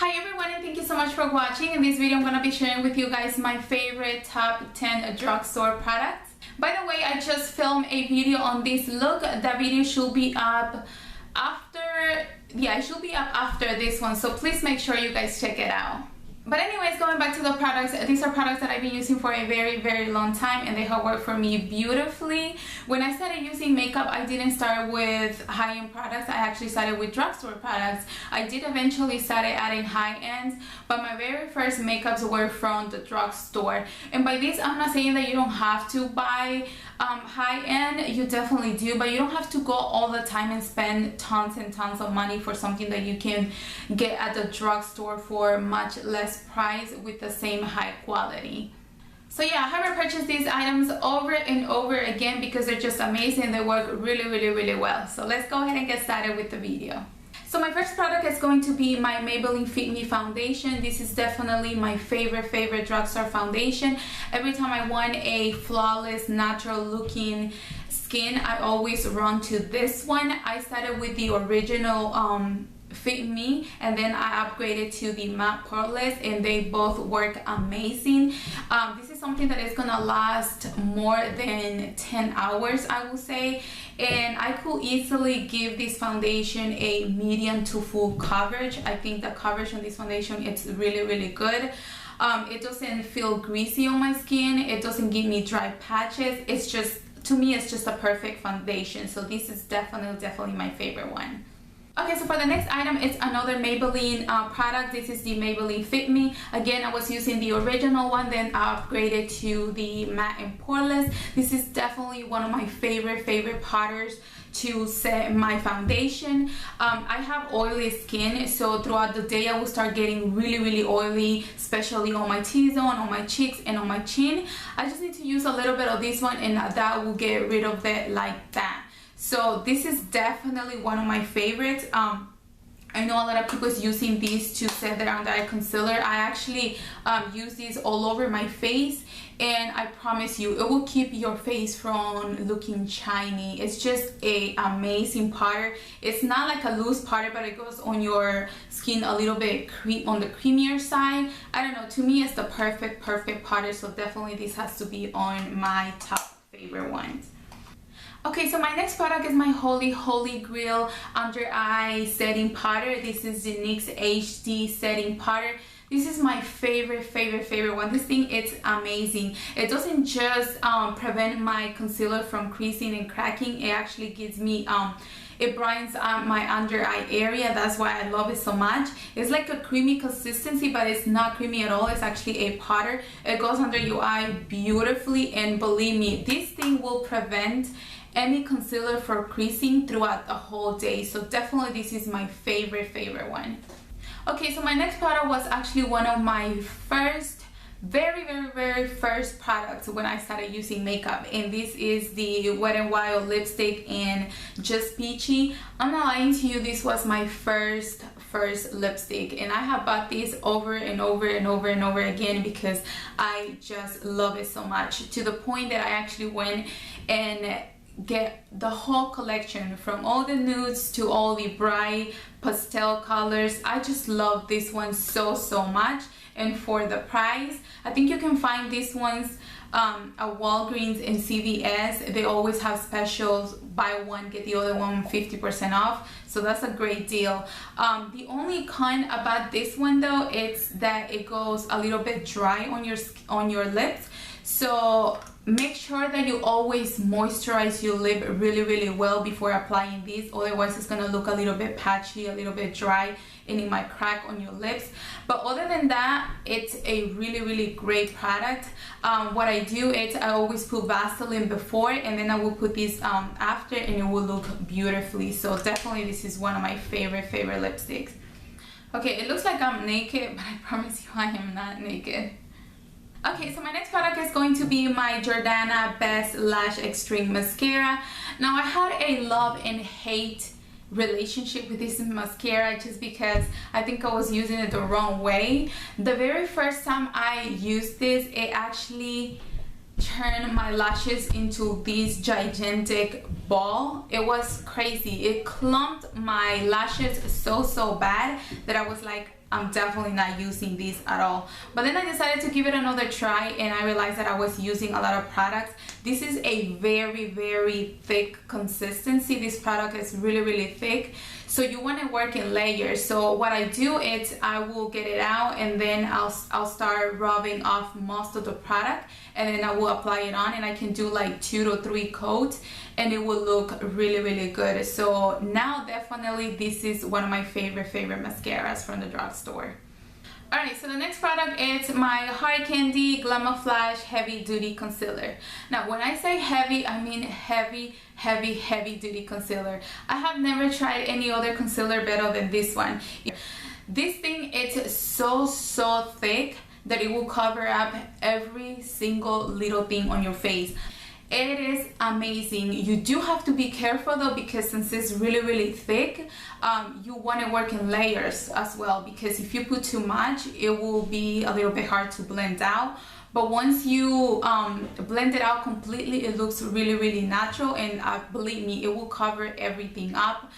Hi everyone, and thank you so much for watching. In this video I'm going to be sharing with you guys my favorite top 10 drugstore products. By the way, I just filmed a video on this look. That video should be up after, it should be up after this one, so please make sure you guys check it out. But anyways, going back to the products, these are products that I've been using for a very long time, and they have worked for me beautifully. When I started using makeup, I didn't start with high-end products. I actually started with drugstore products. I did eventually start adding high-ends, but my very first makeups were from the drugstore. And by this, I'm not saying that you don't have to buy high-end. You definitely do, but you don't have to go all the time and spend tons and tons of money for something that you can get at the drugstore for much less price with the same high quality. So yeah, I have repurchased these items over and over again because they're just amazing. They work really well. So let's go ahead and get started with the video. So my first product is going to be my Maybelline Fit Me foundation. This is definitely my favorite drugstore foundation. Every time I want a flawless, natural looking skin, I always run to this one. I started with the original Fit Me, and then I upgraded to the matte poreless, and they both work amazing. This is something that is gonna last more than 10 hours, I will say, and I could easily give this foundation a medium to full coverage. I think the coverage on this foundation, it's really good. It doesn't feel greasy on my skin. It doesn't give me dry patches. It's just, to me, it's just a perfect foundation. So this is definitely my favorite one. Okay, so for the next item, it's another Maybelline product. This is the Maybelline Fit Me. Again, I was using the original one, then I upgraded to the matte and poreless. This is definitely one of my favorite powders to set my foundation. I have oily skin, so throughout the day I will start getting really oily, especially on my T-zone, on my cheeks, and on my chin. I just need to use a little bit of this one, and that will get rid of it like that. So this is definitely one of my favorites. I know a lot of people is using these to set their under eye concealer. I actually use these all over my face, and I promise you, it will keep your face from looking shiny. It's just a amazing powder. It's not like a loose powder, but it goes on your skin a little bit on the creamier side. I don't know, to me it's the perfect powder, so definitely this has to be on my top favorite ones. Okay, so my next product is my holy grail under eye setting powder. This is the NYX HD Setting powder. This is my favorite one. This thing, it's amazing. It doesn't just prevent my concealer from creasing and cracking. It actually gives me it brightens my under eye area. That's why I love it so much. It's like a creamy consistency, but it's not creamy at all. It's actually a powder. It goes under your eye beautifully, and believe me, this thing will prevent any concealer from creasing throughout the whole day. So definitely this is my favorite one. Okay, so my next product was actually one of my first very first products when I started using makeup, and this is the Wet N Wild lipstick in Just Peachy. I'm not lying to you, this was my first lipstick, and I have bought this over and over again because I just love it so much, to the point that I actually went and get the whole collection, from all the nudes to all the bright pastel colors. I just love this one so much, and for the price, I think you can find these ones at Walgreens and CVS. They always have specials, buy one get the other one 50% off, so that's a great deal. The only con about this one though, it's that it goes a little bit dry on your lips, so make sure that you always moisturize your lip really well before applying these, otherwise it's gonna look a little bit patchy, a little bit dry, and it might crack on your lips. But other than that, it's a really great product. What I do is I always put Vaseline before, and then I will put this after, and it will look beautifully. So definitely this is one of my favorite lipsticks. Okay, it looks like I'm naked, but I promise you I am not naked. Okay, so my next product is going to be my Jordana Best Lash Extreme Mascara. Now, I had a love and hate relationship with this mascara just because I think I was using it the wrong way. The very first time I used this, it actually turned my lashes into this gigantic ball. It was crazy. It clumped my lashes so bad that I was like, I'm definitely not using these at all. But then I decided to give it another try, and I realized that I was using a lot of products. This is a very thick consistency. This product is really thick, so you want to work in layers. So what I do is I will get it out, and then I'll start rubbing off most of the product, and then I will apply it on, and I can do like 2 to 3 coats, and it will look really good. So now definitely this is one of my favorite mascaras from the drugstore. Alright, so the next product is my Hard Candy Glamour Flash Heavy Duty Concealer. Now when I say heavy, I mean heavy duty concealer. I have never tried any other concealer better than this one. This thing, it's so thick that it will cover up every single little thing on your face. It is amazing. You do have to be careful though, because since it's really thick, you want to work in layers as well, because if you put too much, it will be a little bit hard to blend out. But once you blend it out completely, it looks really natural, and believe me, it will cover everything up.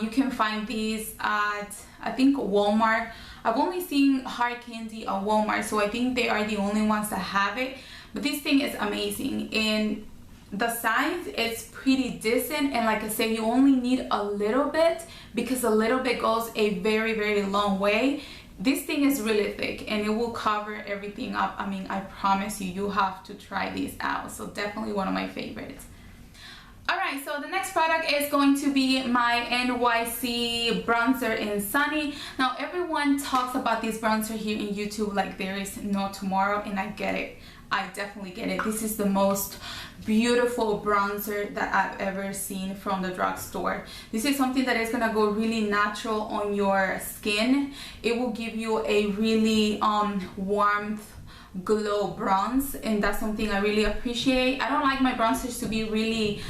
You can find these at, I think, Walmart. I've only seen Hard Candy at Walmart, so I think they are the only ones that have it. But this thing is amazing, and the size is pretty decent, and like I said, you only need a little bit, because a little bit goes a very long way. This thing is really thick, and it will cover everything up. I mean, I promise you, you have to try these out. So definitely one of my favorites. Alright, so the next product is going to be my NYC bronzer in Sunny. Now everyone talks about this bronzer here in YouTube like there is no tomorrow, and I get it. I definitely get it. This is the most beautiful bronzer that I've ever seen from the drugstore. This is something that is gonna go really natural on your skin. It will give you a really warmth, glow bronze, and that's something I really appreciate. I don't like my bronzers to be really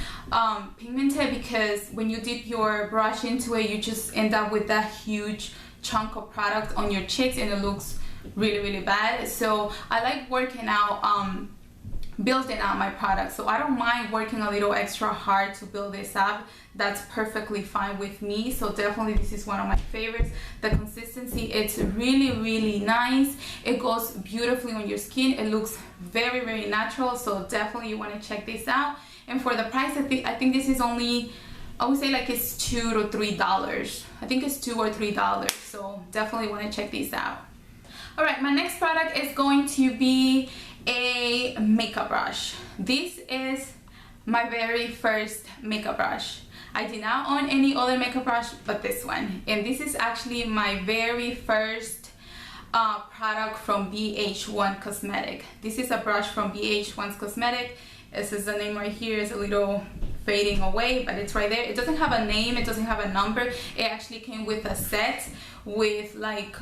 pigmented, because when you dip your brush into it, you just end up with that huge chunk of product on your cheeks, and it looks really bad. So I like working out, building out my product. So I don't mind working a little extra hard to build this up. That's perfectly fine with me. So definitely this is one of my favorites. The consistency, it's really nice. It goes beautifully on your skin. It looks very natural. So definitely you want to check this out. And for the price, I think this is only, I would say like it's $2 to $3. I think it's $2 or $3. So definitely want to check these out. Alright, my next product is going to be a makeup brush. This is my very first makeup brush. I did not own any other makeup brush but this one. And this is actually my very first product from BH Cosmetic. This is a brush from BH Cosmetic. This is the name right here. It's a little fading away, but it's right there. It doesn't have a name, it doesn't have a number. It actually came with a set with like,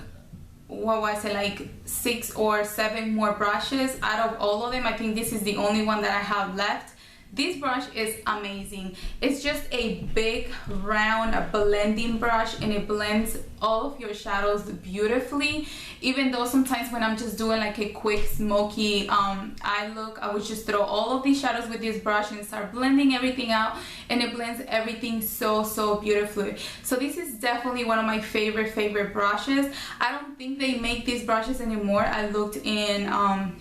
what was it, like 6 or 7 more brushes. Out of all of them, I think this is the only one that I have left. This brush is amazing. It's just a big round blending brush, and it blends all of your shadows beautifully. Even though sometimes when I'm just doing like a quick smoky eye look, I would just throw all of these shadows with this brush and start blending everything out, and it blends everything so beautifully. So this is definitely one of my favorite brushes. I don't think they make these brushes anymore. I looked in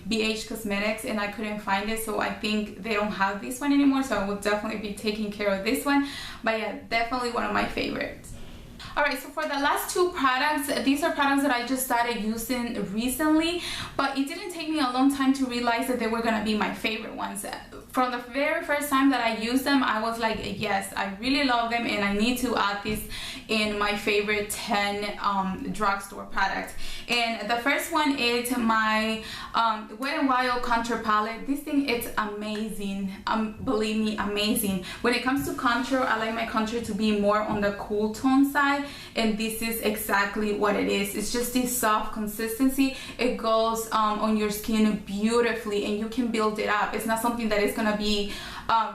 BH Cosmetics and I couldn't find it, so I think they don't have this one anymore, so I will definitely be taking care of this one. But yeah, definitely one of my favorites. Alright, so for the last 2 products, these are products that I just started using recently, but it didn't take me a long time to realize that they were gonna be my favorite ones. From the very first time that I used them, I was like, yes, I really love them, and I need to add this in my favorite 10 drugstore products. And the first one is my Wet N Wild Countore palette. This thing, it's amazing. Believe me, amazing. When it comes to contour, I like my contour to be more on the cool tone side, and this is exactly what it is. It's just this soft consistency. It goes on your skin beautifully, and you can build it up. It's not something that is gonna be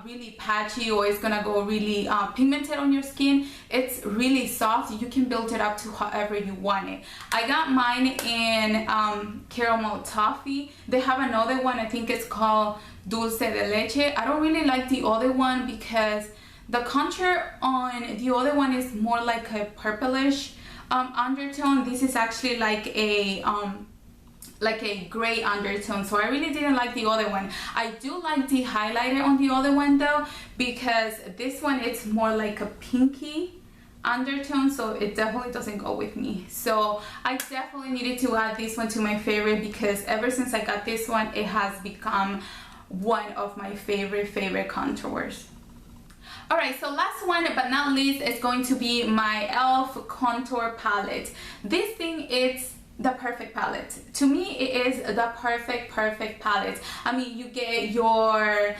really patchy, or it's gonna go really pigmented on your skin. It's really soft. You can build it up to however you want it. I got mine in caramel toffee. They have another one, I think it's called dulce de leche. I don't really like the other one because the contour on the other one is more like a purplish undertone. This is actually like a gray undertone, so I really didn't like the other one. I do like the highlighter on the other one though, because this one it's more like a pinky undertone, so it definitely doesn't go with me. So I definitely needed to add this one to my favorite, because ever since I got this one, it has become one of my favorite contours. Alright, so last one but not least is going to be my Elf Contour palette. This thing is the perfect palette. To me, it is the perfect palette. I mean, you get your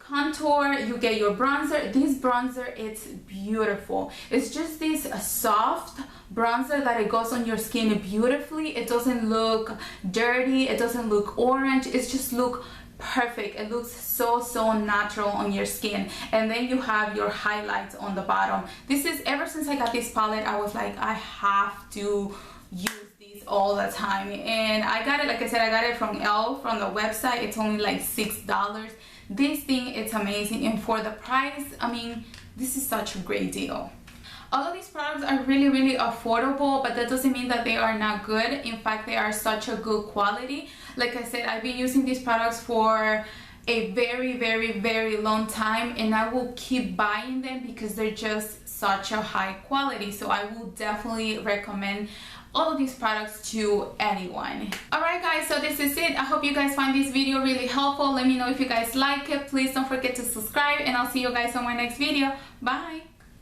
contour, you get your bronzer. This bronzer, it's beautiful. It's just this soft bronzer that it goes on your skin beautifully. It doesn't look dirty, it doesn't look orange, it just look perfect. It looks so natural on your skin. And then you have your highlights on the bottom. This is, ever since I got this palette, I was like, I have to use these all the time. And I got it, like I said, I got it from Elf, from the website. It's only like $6. This thing, it's amazing, and for the price, I mean, this is such a great deal. All of these products are really affordable, but that doesn't mean that they are not good. In fact, they are such a good quality. Like I said, I've been using these products for a very long time, and I will keep buying them because they're just such a high quality. So I will definitely recommend all of these products to anyone. Alright guys, so this is it. I hope you guys find this video really helpful. Let me know if you guys like it. Please don't forget to subscribe, and I'll see you guys on my next video. Bye.